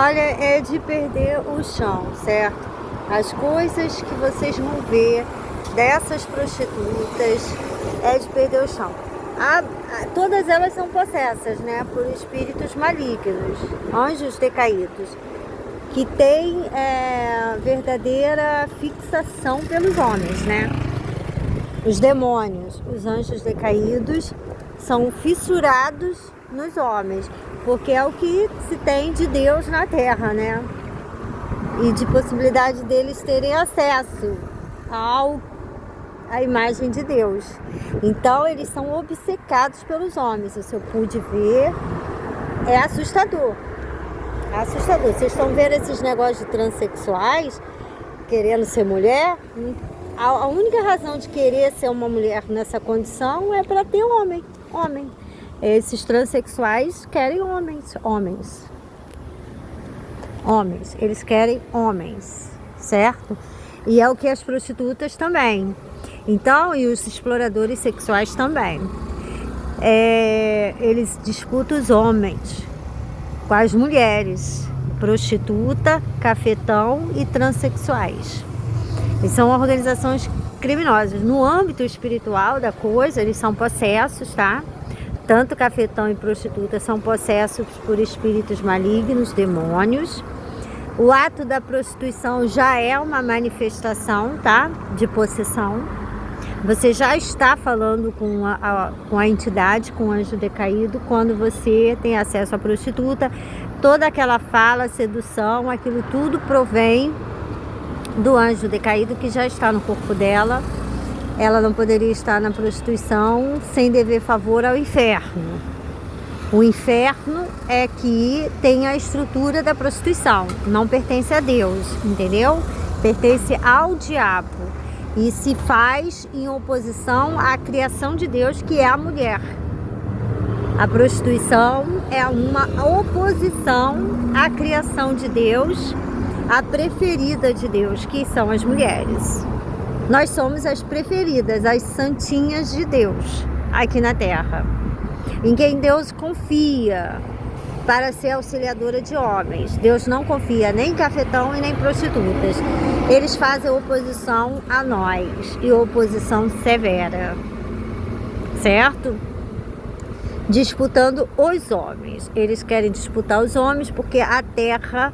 Olha, é de perder o chão, certo? As coisas que vocês vão ver dessas prostitutas é de perder o chão. Todas elas são possessas, né, por espíritos malignos, anjos decaídos, que têm verdadeira fixação pelos homens, né? Os demônios, os anjos decaídos, são fissurados nos homens, porque é o que se tem de Deus na Terra, né? E de possibilidade deles terem acesso à imagem de Deus. Então eles são obcecados pelos homens. Isso eu pude ver. É assustador. É assustador. Vocês estão vendo esses negócios de transexuais querendo ser mulher? A única razão de querer ser uma mulher nessa condição é para ter homem. Esses transexuais querem homens. Eles querem homens, certo? E é o que as prostitutas também. Então, e os exploradores sexuais também. Eles disputam os homens com as mulheres, prostituta, cafetão e transexuais. E são organizações criminosas. No âmbito espiritual da coisa, eles são possessos, tá? Tanto cafetão e prostituta são possessos por espíritos malignos, demônios. O ato da prostituição já é uma manifestação, tá? De possessão. Você já está falando com a entidade, com o anjo decaído, quando você tem acesso à prostituta. Toda aquela fala, sedução, aquilo tudo provém do anjo decaído que já está no corpo dela. Ela não poderia estar na prostituição sem dever favor ao inferno. O inferno é que tem a estrutura da prostituição, não pertence a Deus, entendeu? Pertence ao diabo e se faz em oposição à criação de Deus, que é a mulher. A prostituição é uma oposição à criação de Deus, a preferida de Deus, que são as mulheres. Nós somos as preferidas, as santinhas de Deus aqui na Terra, em quem Deus confia para ser auxiliadora de homens. Deus não confia nem em cafetão e nem prostitutas. Eles fazem oposição a nós, e oposição severa, certo? Disputando os homens. Eles querem disputar os homens porque a terra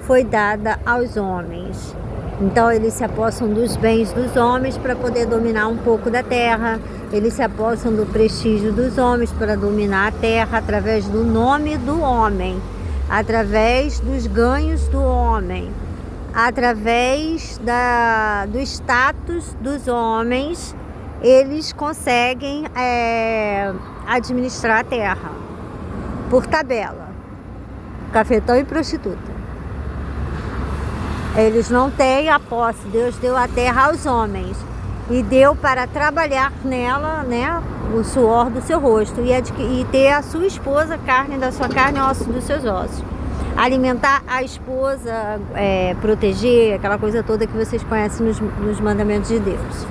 foi dada aos homens. Então eles se apossam dos bens dos homens para poder dominar um pouco da terra. Eles se apossam do prestígio dos homens para dominar a terra através do nome do homem, através dos ganhos do homem, através do status dos homens. Eles conseguem administrar a terra por tabela, cafetão e prostituta. Eles não têm a posse. Deus deu a terra aos homens e deu para trabalhar nela, né, o suor do seu rosto e ter a sua esposa, carne da sua carne, osso dos seus ossos. Alimentar a esposa, proteger, aquela coisa toda que vocês conhecem nos mandamentos de Deus.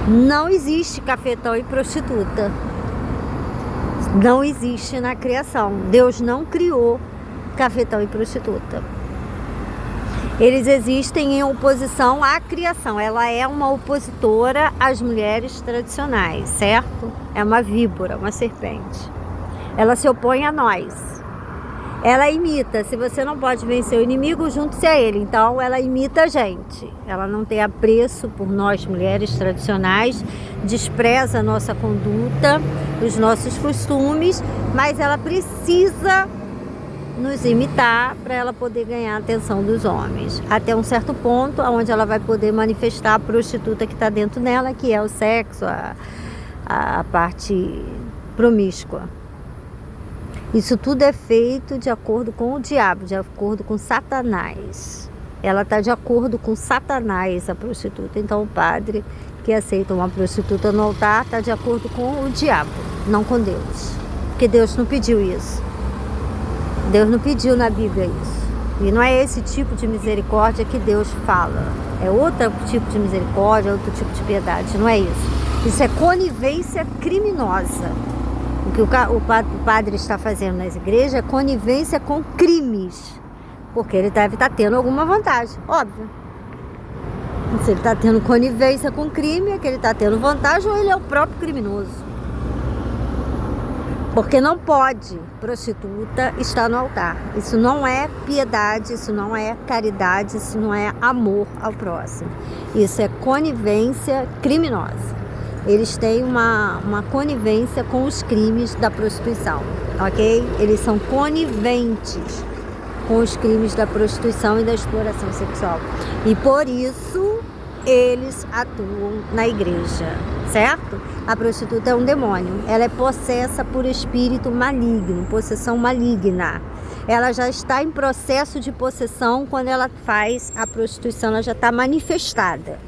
Não existe cafetão e prostituta. Não existe na criação. Deus não criou cafetão e prostituta. Eles existem em oposição à criação. Ela é uma opositora às mulheres tradicionais, certo? É uma víbora, uma serpente. Ela se opõe a nós. Ela imita. Se você não pode vencer o inimigo, junte-se a ele. Então, ela imita a gente. Ela não tem apreço por nós, mulheres tradicionais, despreza a nossa conduta, os nossos costumes, mas ela precisa nos imitar para ela poder ganhar a atenção dos homens, até um certo ponto onde ela vai poder manifestar a prostituta que está dentro dela, que é o sexo, a parte promíscua. Isso tudo é feito de acordo com o diabo, de acordo com Satanás. Ela está de acordo com Satanás, a prostituta. Então o padre que aceita uma prostituta no altar está de acordo com o diabo, não com Deus, porque Deus não pediu isso. Deus não pediu na Bíblia isso. E não é esse tipo de misericórdia que Deus fala. É outro tipo de misericórdia, outro tipo de piedade. Não é isso. Isso é conivência criminosa. O que o padre está fazendo nas igrejas é conivência com crimes, porque ele deve estar tendo alguma vantagem, óbvio. Se ele está tendo conivência com crime, é que ele está tendo vantagem ou ele é o próprio criminoso. Porque não pode prostituta estar no altar. Isso não é piedade, isso não é caridade, isso não é amor ao próximo. Isso é conivência criminosa. Eles têm uma conivência com os crimes da prostituição, ok? Eles são coniventes com os crimes da prostituição e da exploração sexual. E por isso eles atuam na igreja, certo? A prostituta é um demônio, ela é possessa por espírito maligno, possessão maligna. Ela já está em processo de possessão quando ela faz a prostituição, ela já está manifestada.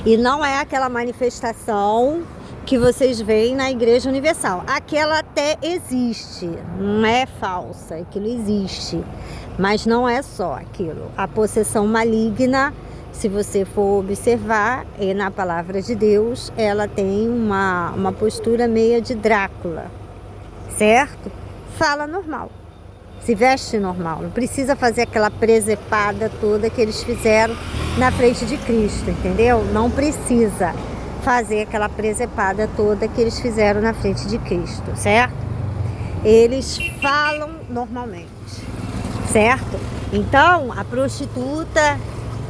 E não é aquela manifestação que vocês veem na Igreja Universal. Aquela até existe, não é falsa, aquilo existe. Mas não é só aquilo. A possessão maligna, se você for observar, na palavra de Deus, ela tem uma postura meia de Drácula, certo? Fala normal, se veste normal, não precisa fazer aquela presepada toda que eles fizeram na frente de Cristo, entendeu? Não precisa fazer aquela presepada toda que eles fizeram na frente de Cristo, certo? Eles falam normalmente, certo? Então, a prostituta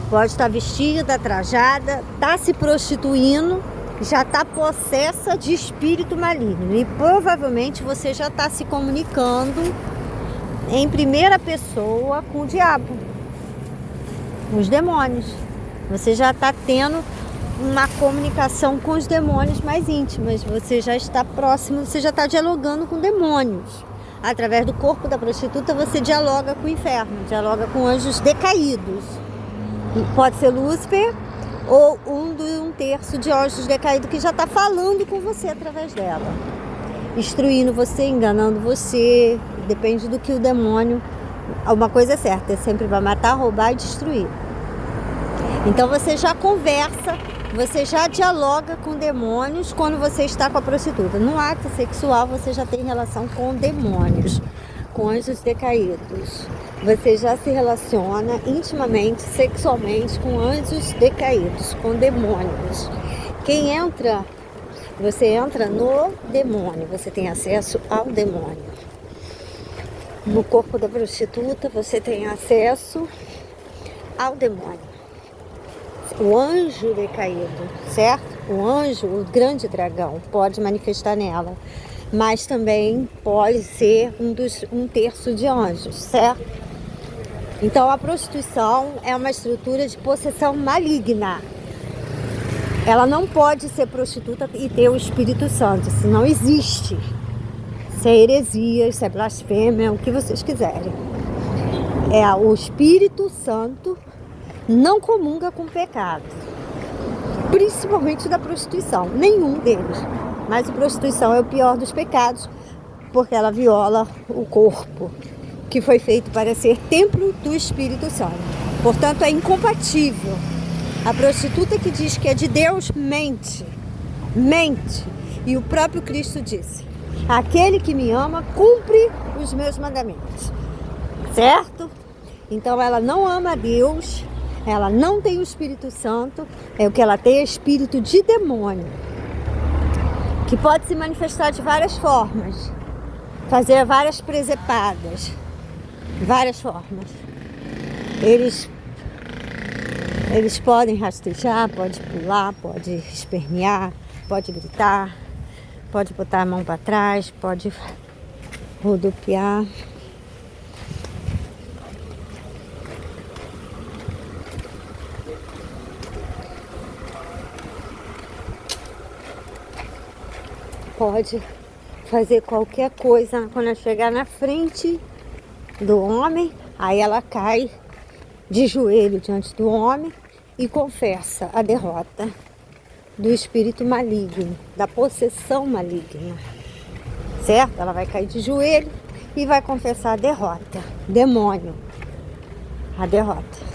pode estar vestida, trajada, está se prostituindo, já está possessa de espírito maligno. E provavelmente você já está se comunicando em primeira pessoa com o diabo, com os demônios. Você já está tendo uma comunicação com os demônios mais íntimas. Você já está próximo, você já está dialogando com demônios. Através do corpo da prostituta você dialoga com o inferno, dialoga com anjos decaídos. Pode ser Lúcifer ou um terço de anjos decaídos que já está falando com você através dela, instruindo você, enganando você. Depende do que o demônio. Uma coisa é certa, é sempre para matar, roubar e destruir. Então você já conversa, você já dialoga com demônios quando você está com a prostituta. No ato sexual você já tem relação com demônios, com anjos decaídos. Você já se relaciona intimamente, sexualmente com anjos decaídos, com demônios. Quem entra, você entra no demônio, você tem acesso ao demônio. No corpo da prostituta você tem acesso ao demônio. O anjo decaído, certo? O anjo, o grande dragão, pode manifestar nela, mas também pode ser um terço de anjos, certo? Então a prostituição é uma estrutura de possessão maligna. Ela não pode ser prostituta e ter o Espírito Santo, isso não existe. Isso é heresia, isso é blasfêmia, o que vocês quiserem. O Espírito Santo não comunga com pecado, principalmente da prostituição, nenhum deles. Mas a prostituição é o pior dos pecados, porque ela viola o corpo, que foi feito para ser templo do Espírito Santo. Portanto, é incompatível. A prostituta que diz que é de Deus mente. E o próprio Cristo disse: aquele que me ama cumpre os meus mandamentos, certo? Então ela não ama a Deus, ela não tem o Espírito Santo, o que ela tem é espírito de demônio, que pode se manifestar de várias formas, fazer várias presepadas, várias formas. Eles podem rastejar, pode pular, pode espernear, pode gritar, pode botar a mão para trás, pode rodopiar. Pode fazer qualquer coisa. Quando ela chegar na frente do homem, aí ela cai de joelho diante do homem e confessa a derrota do espírito maligno, da possessão maligna, certo? Ela vai cair de joelho e vai confessar a derrota, demônio, a derrota.